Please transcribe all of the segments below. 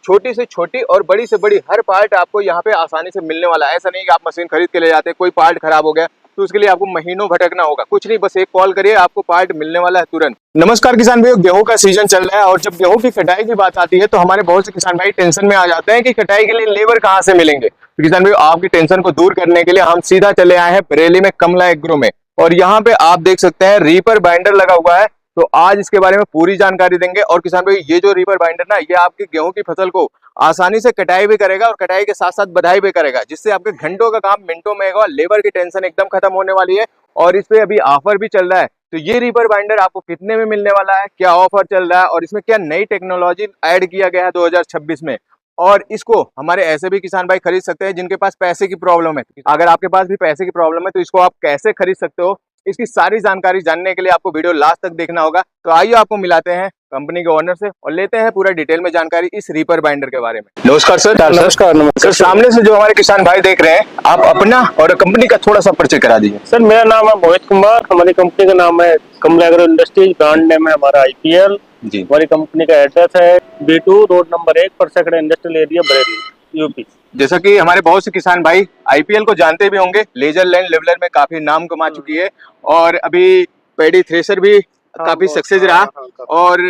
छोटी से छोटी और बड़ी से बड़ी हर पार्ट आपको यहाँ पे आसानी से मिलने वाला है। ऐसा नहीं कि आप मशीन खरीद के ले जाते हैं, कोई पार्ट खराब हो गया तो उसके लिए आपको महीनों भटकना होगा। कुछ नहीं, बस एक कॉल करिए, आपको पार्ट मिलने वाला है तुरंत। नमस्कार किसान भाइयों, गेहूं का सीजन चल रहा है और जब गेहूं की कटाई की बात आती है तो हमारे बहुत से किसान भाई टेंशन में आ जाते हैं कि कटाई के लिए लेबर कहाँ से मिलेंगे। तो किसान भाइयों, आपकी टेंशन को दूर करने के लिए हम सीधा चले आए हैं बरेली में कमला एग्रो में, और यहाँ पे आप देख सकते हैं रीपर बाइंडर लगा हुआ है। तो आज इसके बारे में पूरी जानकारी देंगे। और किसान भाई, ये जो रीपर बाइंडर ना, ये आपके गेहूं की फसल को आसानी से कटाई भी करेगा और कटाई के साथ साथ बधाई भी करेगा, जिससे आपके घंटों का काम मिनटों में होगा। लेबर की टेंशन एकदम खत्म होने वाली है और इस पे अभी ऑफर भी चल रहा है। तो ये रीपर बाइंडर आपको कितने में मिलने वाला है, क्या ऑफर चल रहा है और इसमें क्या नई टेक्नोलॉजी ऐड किया गया है 2026 में, और इसको हमारे ऐसे भी किसान भाई खरीद सकते हैं जिनके पास पैसे की प्रॉब्लम है। अगर आपके पास भी पैसे की प्रॉब्लम है तो इसको आप कैसे खरीद सकते हो, इसकी सारी जानकारी जानने के लिए आपको वीडियो लास्ट तक देखना होगा। तो आइए आपको मिलाते हैं कंपनी के ओनर से और लेते हैं पूरा डिटेल में जानकारी इस रीपर बाइंडर के बारे में। नमस्कार सर। नमस्कार। सर, सामने से जो हमारे किसान भाई देख रहे हैं, आप अपना और कंपनी का थोड़ा सा परिचय करा दीजिए। सर, मेरा नाम है मोहित कुमार, हमारी कंपनी का नाम है कमला एग्रो इंडस्ट्रीज, ब्रांड नेम है हमारा IPL जी। हमारी कंपनी का एड्रेस है B2 रोड नंबर 1 पर second industrial area Bareilly UP। जैसा कि हमारे बहुत से किसान भाई IPL को जानते भी होंगे, लेजर लैंड लेवलर में काफी नाम कमा चुकी है और अभी पैडी थ्रेशर भी काफी सक्सेस रहा। और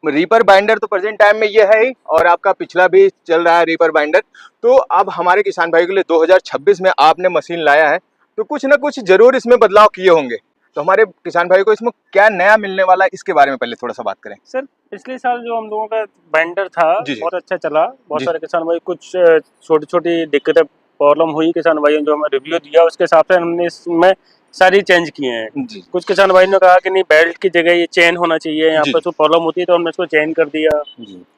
रीपर बाइंडर तो प्रेजेंट टाइम में ये है ही, और आपका पिछला भी चल रहा है रीपर बाइंडर। तो अब हमारे किसान भाई के लिए 2026 में आपने मशीन लाया है तो कुछ ना कुछ जरूर इसमें बदलाव किए होंगे। तो हमारे किसान भाई को इसमें क्या नया मिलने वाला है, इसके बारे में पहले थोड़ा सा बात करें। सर, पिछले साल जो हम लोगों का बाइंडर था बहुत अच्छा चला। बहुत सारे किसान भाई, कुछ छोटी छोटी दिक्कतें प्रॉब्लम हुई, किसान भाइयों जो हमें रिव्यू दिया उसके हिसाब से हमने इसमें सारी चेंज किए हैं। कुछ किसान भाई ने कहा कि नहीं, बेल्ट की जगह ये चेन होना चाहिए, यहाँ पर जो प्रॉब्लम होती है तो हमने इसको चेंज कर दिया।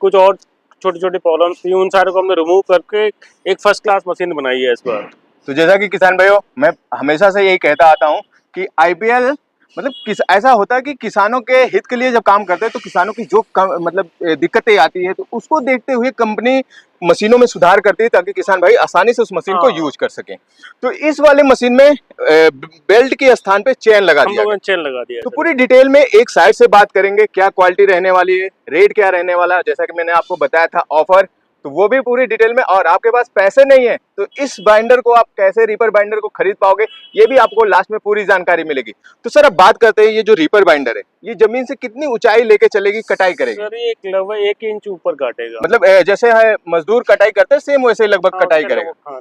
कुछ और छोटी छोटी प्रॉब्लम थी, उन सारे को हमने रिमूव करके एक फर्स्ट क्लास मशीन बनाई है इस बार। तो जैसा कि किसान भाइयों, मैं हमेशा से यही कहता आता हूँ कि IPL मतलब ऐसा होता है कि किसानों के हित के लिए जब काम करते हैं तो किसानों की जो मतलब दिक्कतें आती है तो उसको देखते हुए कंपनी मशीनों में सुधार करती है ताकि किसान भाई आसानी से उस मशीन को यूज कर सकें। तो इस वाले मशीन में बेल्ट के स्थान पे चेन लगा दिया। तो पूरी डिटेल में एक साइड से बात करेंगे, क्या क्वालिटी रहने वाली है, रेट क्या रहने वाला है, जैसा कि मैंने आपको बताया था ऑफर, तो वो भी पूरी डिटेल में। और आपके पास पैसे नहीं है तो इस बाइंडर को आप कैसे, रीपर बाइंडर को खरीद पाओगे, ये भी आपको लास्ट में पूरी जानकारी मिलेगी। तो सर अब बात करते हैं, ये जो रीपर बाइंडर है ये जमीन से कितनी ऊंचाई लेके चलेगी, कटाई करेगी? सर, ये लगभग 1 इंच ऊपर काटेगा। मतलब जैसे है मजदूर कटाई करते हैं सेम वैसे लगभग कटाई करेगा।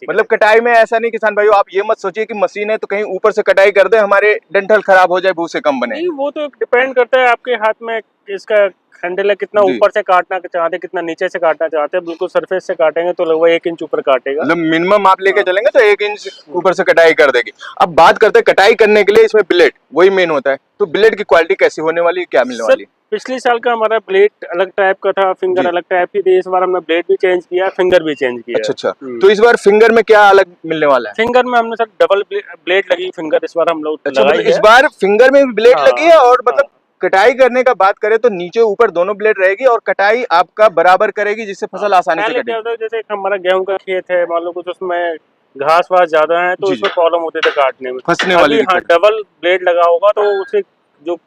मतलब कटाई में ऐसा नहीं किसान भाइयों, आप ये मत सोचिए कि मशीन है तो कहीं ऊपर से कटाई कर दे, हमारे डंठल खराब हो जाए, भूसे कम बने। वो तो डिपेंड करता है आपके हाथ में, इसका हैंडल है, कितना ऊपर से काटना चाहते हैं, कितना नीचे से काटना चाहते हैं। बिल्कुल सरफेस से काटेंगे तो लगभग 1 इंच ऊपर काटेगा। मतलब मिनिमम आप लेके चलेंगे तो 1 इंच ऊपर से कटाई कर देगी। अब बात करते हैं कटाई करने के लिए इसमें ब्लेड, वही मेन होता है। तो ब्लेड की क्वालिटी कैसी होने वाली है, क्या मिलने वाली है? पिछले साल का हमारा ब्लेड अलग टाइप का था, फिंगर अलग टाइप की थी। इस बार हमने ब्लेड भी चेंज किया, फिंगर भी चेंज किया। अच्छा। तो इस बार फिंगर में क्या अलग मिलने वाला है? फिंगर में हमने सर डबल ब्लेड लगी फिंगर इस बार हम लोग। मतलब इस बार फिंगर में भी ब्लेड लगी है, और मतलब कटाई करने का बात करें तो नीचे ऊपर दोनों ब्लेड रहेगी और कटाई आपका बराबर करेगी, जिससे फसल आसानी से कटेगी। जैसे हमारा गेहूं का खेत है, मान लो कुछ उसमें घास वास ज्यादा है तो उसमें प्रॉब्लम होती है काटने में, फंसने वाली। हाँ, डबल ब्लेड लगा होगा तो उसे जो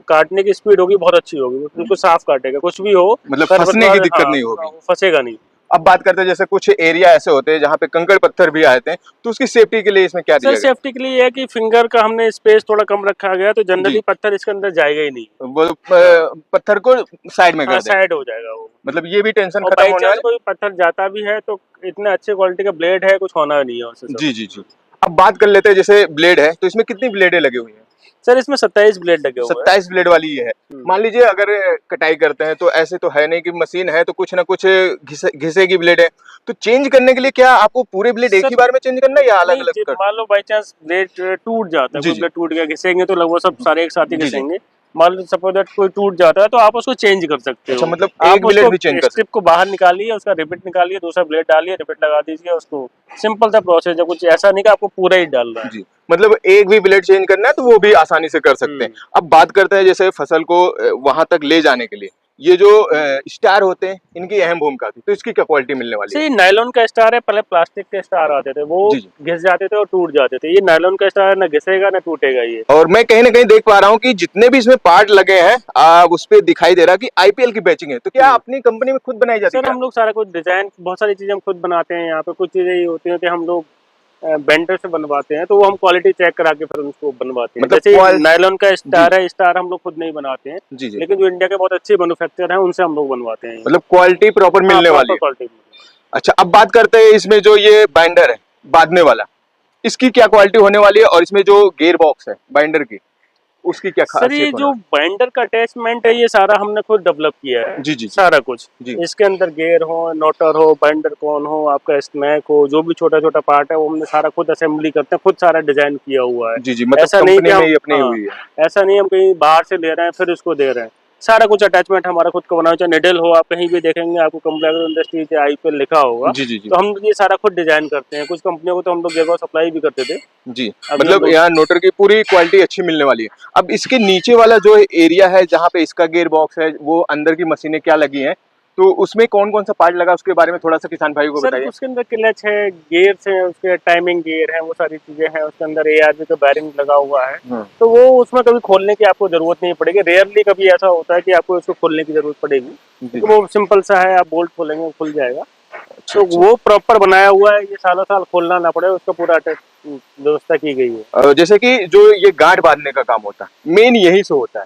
काटने की स्पीड होगी बहुत अच्छी होगी, बिल्कुल साफ काटेगा, कुछ भी हो मतलब फंसने की दिक्कत नहीं होगी, फंसेगा नहीं। अब बात करते हैं, जैसे कुछ एरिया ऐसे होते हैं जहाँ पे कंकड़ पत्थर भी आते हैं, तो उसकी सेफ्टी के लिए इसमें क्या दिया गया? सेफ्टी के लिए है कि फिंगर का हमने स्पेस थोड़ा कम रखा गया, तो जनरली पत्थर इसके अंदर जाएगा ही नहीं, वो पत्थर को साइड में कर देगा, साइड हो जाएगा वो। मतलब ये भी टेंशन खत्म होने वाला है। कोई पत्थर जाता भी है तो इतने अच्छे क्वालिटी का ब्लेड है, कुछ होना नहीं है उससे। जी। अब बात कर लेते हैं, जैसे ब्लेड है तो इसमें कितनी ब्लेडें लगी हुई है? सर, इसमें 27 ब्लेड लगे हुए हैं। 27 ब्लेड वाली ये है। मान लीजिए अगर कटाई करते हैं तो ऐसे तो है नहीं कि मशीन है तो कुछ ना कुछ घिसेगी ब्लेड है, तो चेंज करने के लिए क्या आपको पूरे ब्लेड एक ही बार में चेंज करना है या अलग अलग? मान लो बाई चांस ब्लेड टूट जाता है, ब्लेड टूट गया, घिसेंगे तो लगभग सब सारे एक साथ ही घिसेंगे। मान लो सपोज दैट कोई टूट जाता है तो आप उसको चेंज कर सकते हो। अच्छा, मतलब एक ब्लेड भी चेंज कर सकते हो। स्ट्रिप को बाहर निकालिए, उसका रिबिट निकालिए, दूसरा ब्लेड डालिए, रिबिट लगा दीजिए उसको। सिंपल सा प्रोसेस है, कुछ ऐसा नहीं कि आपको पूरा ही डालना है। जी, मतलब एक भी ब्लेड चेंज करना है तो वो भी आसानी से कर सकते हैं। अब बात करते हैं जैसे फसल को वहां तक ले जाने के लिए, ये जो स्टार होते हैं इनकी अहम भूमिका थी, तो इसकी क्या क्वालिटी मिलने वाली है? ये नायलॉन का स्टार है, पहले प्लास्टिक के स्टार आते थे, वो जी जी। घिस जाते थे और टूट जाते थे। ये नायलॉन का स्टार ना घिसेगा ना टूटेगा ये। और मैं कहीं ना कहीं देख पा रहा हूँ कि जितने भी इसमें पार्ट लगे हैं उस पे दिखाई दे रहा है कि आईपीएल की बैचिंग है, तो क्या अपनी कंपनी में खुद बनाई जाती है सर हम लोग सारा कुछ डिजाइन, बहुत सारी चीजें हम खुद बनाते हैं। यहाँ पे कुछ चीजें ये होती हैं कि हम लोग वेंडर से बनवाते हैं, तो वो हम क्वालिटी चेक करा के फिर उसको बनवाते हैं। मतलब जैसे नायलॉन का स्टार है, स्टार हम लोग खुद नहीं बनाते हैं, जी जी, लेकिन जो इंडिया के बहुत अच्छे मैन्युफैक्चरर हैं उनसे हम लोग बनवाते हैं। मतलब क्वालिटी प्रॉपर मिलने वाली है। क्वालिटी। अच्छा, अब बात करते हैं इसमें जो ये बाइंडर है बांधने वाला, इसकी क्या क्वालिटी होने वाली है, और इसमें जो गियर बॉक्स है बाइंडर की उसकी क्या सर ये खासियत जो बाइंडर का अटैचमेंट है ये सारा हमने खुद डेवलप किया है। जी जी सारा कुछ जी। इसके अंदर गियर हो, नोटर हो, बाइंडर कौन हो, आपका स्नैक हो, जो भी छोटा छोटा पार्ट है वो हमने सारा खुद असेंबली करते हैं, खुद सारा डिजाइन किया हुआ है। जी जी, मतलब ऐसा नहीं कि कंपनी में हम ही अपनी हुई है। ऐसा नहीं हम कहीं बाहर से ले रहे हैं फिर उसको दे रहे हैं। सारा कुछ अटैचमेंट हमारा खुद का बना हुआ, चाहे निडल हो, आप कहीं भी देखेंगे आपको कंप्यूटर इंडस्ट्री से आईपीएल लिखा होगा। जी जी जी। तो हम ये सारा खुद डिजाइन करते हैं। कुछ कंपनियों को तो हम लोग गियर बॉक्स सप्लाई भी करते थे। जी, अभी मतलब यहाँ नोटर की पूरी क्वालिटी अच्छी मिलने वाली है। अब इसके नीचे वाला जो एरिया है जहाँ पे इसका गियर बॉक्स है, वो अंदर की मशीनें क्या लगी हैं, तो उसमें कौन कौन सा पार्ट लगा उसके बारे में थोड़ा सा किसान भाई को सर बताइए। उसके अंदर क्लच है, गियर्स हैं, उसके टाइमिंग गियर है, वो सारी चीजें हैं। उसके अंदर एआरबी का बैरिंग लगा हुआ है, तो वो उसमें कभी खोलने की आपको जरूरत नहीं पड़ेगी। रेयरली कभी ऐसा होता है कि आपको उसको खोलने की जरूरत पड़ेगी, तो वो सिंपल सा है, आप बोल्ट खोलेंगे वो खुल जाएगा। तो वो प्रॉपर बनाया हुआ है, ये सालों साल खोलना ना पड़े, उसका पूरा व्यवस्था की गई है। जैसे कि जो ये गांठ बांधने का काम होता है मेन यही से होता है,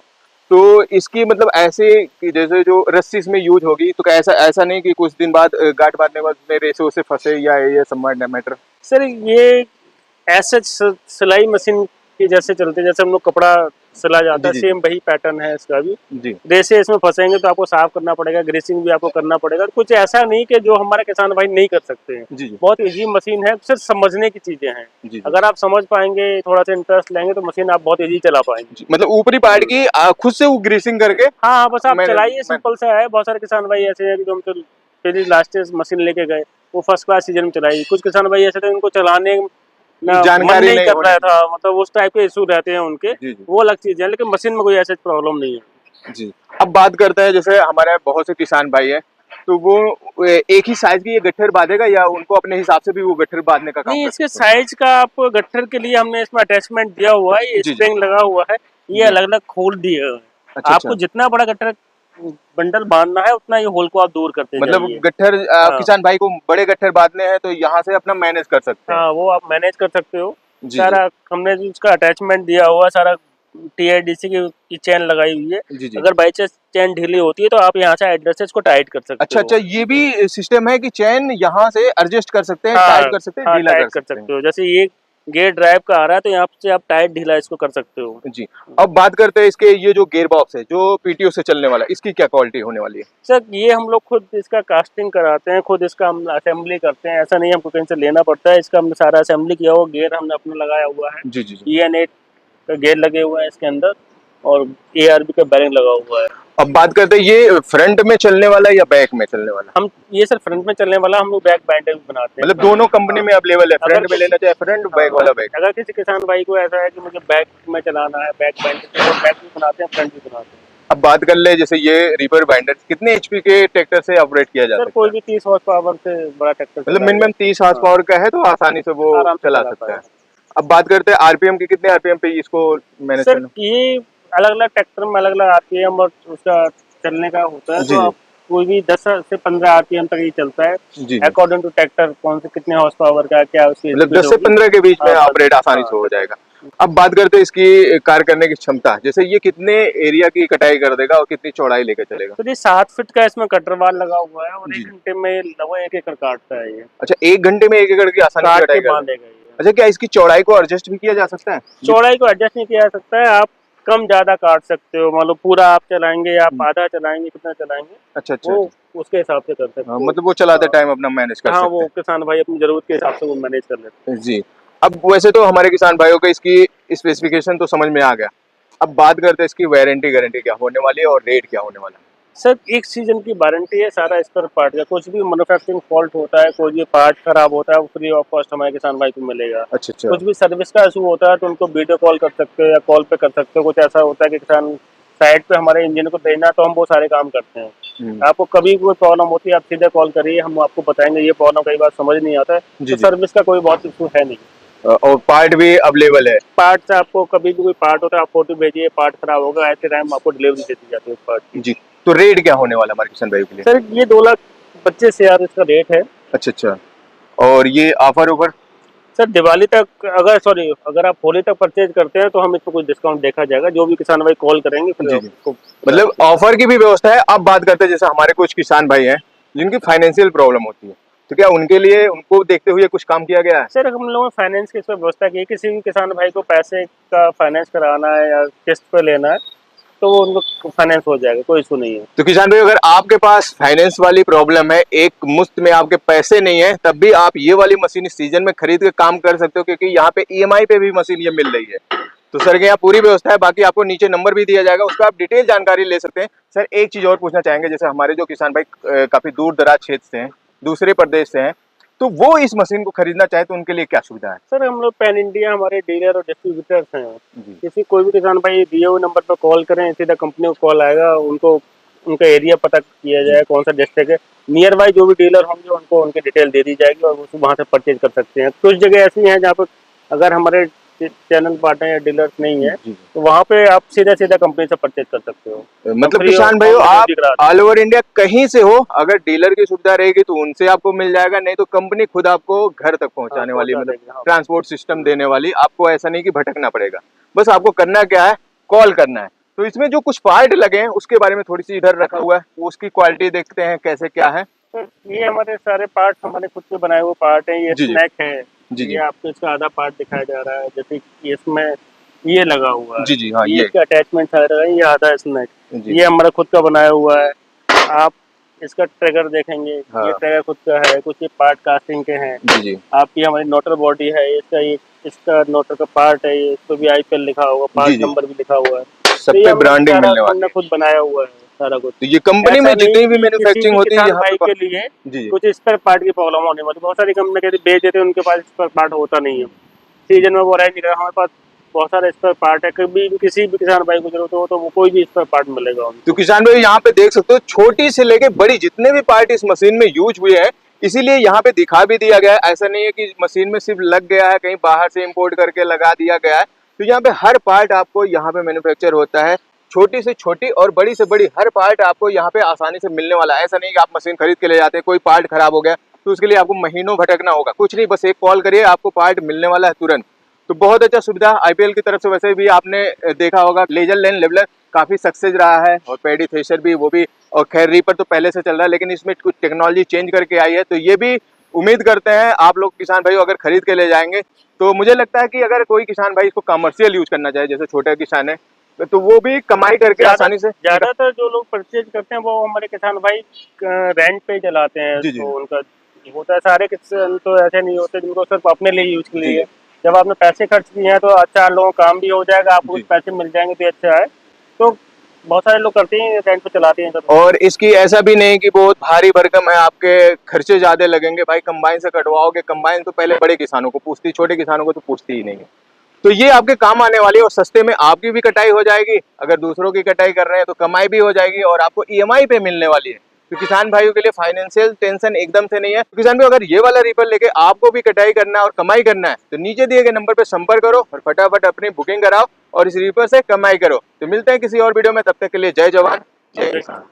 तो इसकी मतलब ऐसे कि जैसे जो रस्सी इसमें यूज होगी, तो क्या ऐसा ऐसा नहीं कि कुछ दिन बाद गांठ बांधने के बाद उसमें रेसे उसे फंसे या ये सब मैटर? सर ये ऐसे सिलाई मशीन की जैसे चलते, जैसे हम लोग कपड़ा सिला जाता है, जी, जी, सेम वही पैटर्न है इसका भी। जी रेसे इसमें फंसेंगे तो आपको साफ करना पड़ेगा, ग्रीसिंग भी आपको करना पड़ेगा। कुछ ऐसा नहीं कि जो हमारे किसान भाई नहीं कर सकते हैं। जी जी बहुत इजी मशीन है, सिर्फ समझने की चीजें हैं। जी। अगर आप समझ पाएंगे, थोड़ा सा इंटरेस्ट लेंगे, तो मशीन आप बहुत इजी चला पाएंगे। जी, मतलब ऊपरी पार्ट की खुद से वो ग्रीसिंग करके हाँ हाँ, बस आप चलाइए, मैं सिंपल सा है। बहुत सारे किसान भाई ऐसे हैं कि जो हम तो फिर लास्ट मशीन लेके गए, वो फर्स्ट क्लास सीजन में चलाई। कुछ किसान भाई ऐसे थे उनको चलाने ना मन जानकारी नहीं नहीं कर होने रहा था, मतलब उस टाइप के इशू रहते हैं उनके, जी जी वो अलग चीज है। लेकिन मशीन में कोई ऐसे प्रॉब्लम नहीं है। जी। अब बात करते हैं, जैसे हमारे बहुत से किसान भाई है, तो वो एक ही साइज की ये गट्ठर बांधेगा या उनको अपने हिसाब से भी वो गट्ठर बांधने का काम नहीं, कर इसके सकते हैं? साइज का आप गट्ठर के लिए हमने इसमें अटैचमेंट दिया हुआ है, ये जी जी स्प्रिंग लगा हुआ है, ये जी। अलग अलग खोल दिए हुए हैं। अच्छा अच्छा, आपको जितना बड़ा गट्ठर बंडल बांधना है उतना ये होल को आप दूर करते मतलब जाइए। गट्ठर हाँ किसान भाई को बड़े गट्ठर बांधने हैं तो यहाँ से अपना मैनेज कर सकते हैं। हाँ, वो आप मैनेज कर सकते हो। जी जी सारा हमने जो उसका अटैचमेंट दिया हुआ है, सारा टीआईडीसी की चेन लगाई हुई है। जी जी। अगर बाई चांस चेन ढीली होती है तो आप यहाँ से एडजस्ट इसको टाइट कर सकते अच्छा हो। अच्छा, ये भी सिस्टम है कि चैन यहाँ से एडजस्ट कर सकते हैं, हाँ टाइट कर सकते हैं, हाँ, ढीला टाइट कर कर सकते हैं। सकते हो। जैसे ये गेयर ड्राइव का आ रहा है तो यहाँ से आप टाइट ढीला इसको कर सकते हो। जी। अब बात करते हैं इसके, ये जो गियर बॉक्स है जो पीटीओ से चलने वाला है, इसकी क्या क्वालिटी होने वाली है? सर ये हम लोग खुद इसका कास्टिंग कराते हैं, खुद इसका हम असेंबली करते हैं। ऐसा नहीं हमको कहीं से लेना पड़ता है, इसका हमने सारा असेंबली किया हुआ। गियर हमने अपना लगाया हुआ है, जी जी जी। EN8 का गियर लगे हुए हैं इसके अंदर, और ARB का बैरिंग लगा हुआ है। अब बात करते हैं ये फ्रंट में चलने वाला है या बैक में चलने वाला है? हम ये सर फ्रंट में चलने वाला हम लोग बैक बाइंडर भी बनाते हैं। मतलब दोनों कंपनी में अवेलेबल है, अगर फ्रंट में लेना चाहे फ्रंट, बैक वाला बैक। अगर किसी किसान भाई को ऐसा है कि मुझे बैक में चलाना है, बैक बाइंडर, तो बैक भी बनाते हैं, फ्रंट भी बनाते हैं। अब बात कर ले, जैसे ये रीपर बाइंडर कितने एचपी के ट्रैक्टर से ऑपरेट किया जा सर सकता कोई है? भी 30 हॉर्स पावर से बड़ा ट्रैक्टर मतलब मिनिमम 30 हॉर्स पावर का है तो आसानी से वो आराम से चला चला सकता है। पाएगा। अब बात करते हैं आरपीएम की, कितने आरपीएम पे इसको मैनेज सर करना? ये अलग अलग ट्रैक्टर में अलग अलग RPM और उसका चलने का होता है, जी तो जी आप कोई भी 10 से 15 RPM तक ये चलता है। जी जी। अकॉर्डिंग टू ट्रैक्टर कौन से कितने हॉर्स पावर का क्या उसकी मतलब स्पीड 10 से होगी। 15 के बीच में हाँ, ऑपरेट आसानी हाँ। से हो जाएगा। अब बात करते हैं इसकी कार्य करने की क्षमता, जैसे ये कितने एरिया की कटाई कर देगा और कितनी चौड़ाई लेकर चलेगा? तो ये 7 फीट का इसमें कटर वाल लगा हुआ है, और जी। 1 घंटे में लगभग 1 एकड़ काटता है ये। अच्छा, 1 घंटे में 1 एकड़ की आसानी से काट कटाई के कर देगा। बांधेगा ये। अच्छा, क्या इसकी चौड़ाई को एडजस्ट भी किया जा सकता है? चौड़ाई को एडजस्ट नहीं किया जा सकता है, आप कम ज्यादा काट सकते हो। मान लो पूरा आप चलाएंगे, आप आधा चलाएंगे, कितना चलाएंगे अच्छा अच्छा वो अच्छा। उसके हिसाब से कर सकते हो। मतलब वो चलाते हाँ। टाइम अपना मैनेज कर हाँ, सकते वो किसान भाई अपनी जरूरत के हिसाब से वो मैनेज कर लेते हैं। जी। अब वैसे तो हमारे किसान भाइयों को इसकी स्पेसिफिकेशन तो समझ में आ गया। अब बात करते हैं इसकी वारंटी गारंटी क्या होने वाली है और रेट क्या होने वाला है? हैं। सर 1 सीजन की वारंटी है सारा स्पेयर पार्ट का। कुछ भी मैन्युफैक्चरिंग फॉल्ट होता है, कोई भी पार्ट खराब होता है, वो फ्री ऑफ कॉस्ट हमारे किसान भाई को मिलेगा। अच्छा अच्छा। कुछ भी सर्विस का इशू होता है तो उनको वीडियो कॉल कर सकते हो या कॉल पे कर सकते हो। कुछ ऐसा होता है कि किसान साइट पे हमारे इंजन को भेजना, तो हम वो सारे काम करते हैं। आपको कभी कोई प्रॉब्लम होती है, आप सीधे कॉल करिए, हम आपको बताएंगे। ये प्रॉब्लम कई बार समझ नहीं आता है, तो सर्विस का कोई बहुत इशू है नहीं। और पार्ट भी अवेलेबल है? पार्ट से आपको कभी भी कोई पार्ट होता है, आप फोटो भेजिए, पार्ट खराब होगा, ऐसे टाइम आपको डिलीवरी दे दी जाती है उस पार्ट की। जी। तो रेट क्या होने वाला हमारे किसान भाई के लिए? सर ये 2,25,000 इसका रेट है। अच्छा अच्छा। और ये ऑफर ऊपर? सर दिवाली तक अगर आप होली तक परचेज करते हैं तो हम इसको कुछ डिस्काउंट देखा जाएगा, जो भी किसान भाई कॉल करेंगे फिर आपको। मतलब ऑफर की भी व्यवस्था है। अब बात करते हैं, जैसे हमारे कुछ किसान भाई हैं जिनकी फाइनेंशियल प्रॉब्लम होती है, तो क्या उनके लिए, उनको देखते हुए कुछ काम किया गया है? सर हम लोगों ने फाइनेंस की इस पर व्यवस्था की है। किसी भी किसान भाई को पैसे का फाइनेंस कराना है या किस्त पे लेना है तो वो उनको फाइनेंस हो जाएगा, कोई इशू नहीं है। तो किसान भाई, अगर आपके पास फाइनेंस वाली प्रॉब्लम है, एक मुफ्त में आपके पैसे नहीं है, तब भी आप ये वाली मशीन इस सीजन में खरीद के काम कर सकते हो, क्योंकि यहाँ पे ईएमआई पे भी मशीन ये मिल रही है। तो सर के यहाँ पूरी व्यवस्था है। बाकी आपको नीचे नंबर भी दिया जाएगा, उसका आप डिटेल जानकारी ले सकते हैं। सर एक चीज और पूछना चाहेंगे, जैसे हमारे जो किसान भाई काफी दूर दराज क्षेत्र से हैं, दूसरे प्रदेश से हैं, तो वो इस मशीन को खरीदना चाहे तो उनके लिए क्या सुविधा है? सर हम लोग पैन इंडिया हमारे डीलर और डिस्ट्रीब्यूटर्स हैं। किसी कोई भी किसान भाई दिए हुए नंबर पर कॉल करें, सीधा कंपनी को कॉल आएगा, उनको उनका एरिया पता किया जाए, कौन सा डिस्ट्रिक्ट है, नियर बाई जो भी डीलर होंगे उनको उनकी डिटेल दे दी जाएगी और वो वहाँ से परचेज कर सकते हैं। कुछ जगह ऐसी हैं जहाँ पर अगर हमारे चैनल पार्टनर या डीलर्स नहीं है तो वहाँ पे आप सीधा कंपनी से परचेज कर सकते हो। मतलब किसान भाई आप ऑल ओवर इंडिया कहीं से हो, अगर डीलर की सुविधा रहेगी तो उनसे आपको मिल जाएगा, नहीं तो कंपनी खुद आपको घर तक पहुंचाने वाली, मतलब ट्रांसपोर्ट सिस्टम देने वाली। आपको ऐसा नहीं कि भटकना पड़ेगा, बस आपको करना क्या है, कॉल करना है। तो इसमें जो कुछ पार्ट लगे हैं उसके बारे में थोड़ी सी इधर रखा हुआ है, उसकी क्वालिटी देखते हैं कैसे क्या है। ये हमारे सारे पार्ट हमारे खुद के बनाए हुए पार्ट है। ये स्नैक है जी। ये आपको इसका आधा पार्ट दिखाया जा रहा है, जैसे इसमें ये लगा हुआ है। जी हाँ, ये इसका अटैचमेंट है, ये आधा स्नैक ये हमारा खुद का बनाया हुआ है। आप इसका ट्रिगर देखेंगे, ये ट्रिगर खुद का है। कुछ ये पार्ट कास्टिंग के हैं। जी। आपकी हमारी नोटर बॉडी है, इसका नोटर का पार्ट है, ये इस पर भी आईपीएल लिखा हुआ, पार्ट नंबर भी लिखा हुआ है, सब पे ब्रांडिंग मिलने वाली है। खुद बनाया हुआ है सारा कुछ। तो ये कंपनी में जितनी भी मैन्युफैक्चरिंग होती है यहाँ पे के लिए कुछ स्पेयर पार्ट की प्रॉब्लम होने वाली। बहुत सारी कंपनी कहती बेच देते हैं, उनके पास स्पेयर पार्ट होता नहीं है। सीजन में वो रह नहीं रहा, हमारे पास बहुत सारे स्पेयर पार्ट है। कभी भी किसी भी किसान भाई को जरूरत हो तो वो कोई भी स्पेयर पार्ट मिलेगा उनको। तो किसान भाई यहाँ पे देख सकते हो, छोटी से लेके बड़ी जितने भी पार्ट इस मशीन में यूज हुए हैं, इसीलिए यहाँ पे दिखा भी दिया गया है। ऐसा नहीं है कि मशीन में सिर्फ लग गया है, कहीं बाहर से इंपोर्ट करके लगा दिया गया है। तो यहाँ पे हर पार्ट आपको यहाँ पे मैन्युफैक्चर होता है, छोटी से छोटी और बड़ी से बड़ी हर पार्ट आपको यहाँ पे आसानी से मिलने वाला है। ऐसा नहीं कि आप मशीन खरीद के ले जाते हैं, कोई पार्ट खराब हो गया तो उसके लिए आपको महीनों भटकना होगा। कुछ नहीं, बस एक कॉल करिए, आपको पार्ट मिलने वाला है तुरंत। तो बहुत अच्छा सुविधा आईपीएल की तरफ से। वैसे भी आपने देखा होगा लेजर लैंड लेवलर काफी सक्सेस रहा है, और पैडी थ्रेशर भी, वो भी। और खैर रीपर तो पहले से चल रहा है, लेकिन इसमें कुछ टेक्नोलॉजी चेंज करके आई है। तो ये भी उम्मीद करते हैं आप लोग किसान भाई अगर खरीद के ले जाएंगे, तो मुझे लगता है कि अगर कोई किसान भाई इसको कमर्शियल यूज करना चाहे, जैसे छोटे किसान है, तो वो भी कमाई करके आसानी से। ज्यादातर जो लोग परचेज करते हैं वो हमारे किसान भाई रेंट पे चलाते हैं। जी। तो उनका होता है, सारे किसान तो ऐसे नहीं होते जिनको सिर्फ अपने लिए यूज के लिए। जब आपने पैसे खर्च किए हैं तो अच्छा लोगों का काम भी हो जाएगा, आपको कुछ पैसे मिल जाएंगे तो अच्छा है। तो बहुत सारे लोग करते हैं, रेंट पे चलाते हैं। और इसकी ऐसा भी नहीं कि बहुत भारी भरकम है, आपके खर्चे ज्यादा लगेंगे। भाई कंबाइन से कटवाओगे, कंबाइन तो पहले बड़े किसानों को पूछती, छोटे किसानों को तो पूछती ही नहीं है। तो ये आपके काम आने वाली है, और सस्ते में आपकी भी कटाई हो जाएगी। अगर दूसरों की कटाई कर रहे हैं तो कमाई भी हो जाएगी, और आपको ईएमआई पे मिलने वाली है। तो किसान भाइयों के लिए फाइनेंशियल टेंशन एकदम से नहीं है। तो किसान भाई अगर ये वाला रीपर लेके आपको भी कटाई करना है और कमाई करना है, तो नीचे दिए गए नंबर पे संपर्क करो और फटाफट अपनी बुकिंग कराओ और इस रीपर से कमाई करो। तो मिलते हैं किसी और वीडियो में, तब तक के लिए जय जवान जय किसान।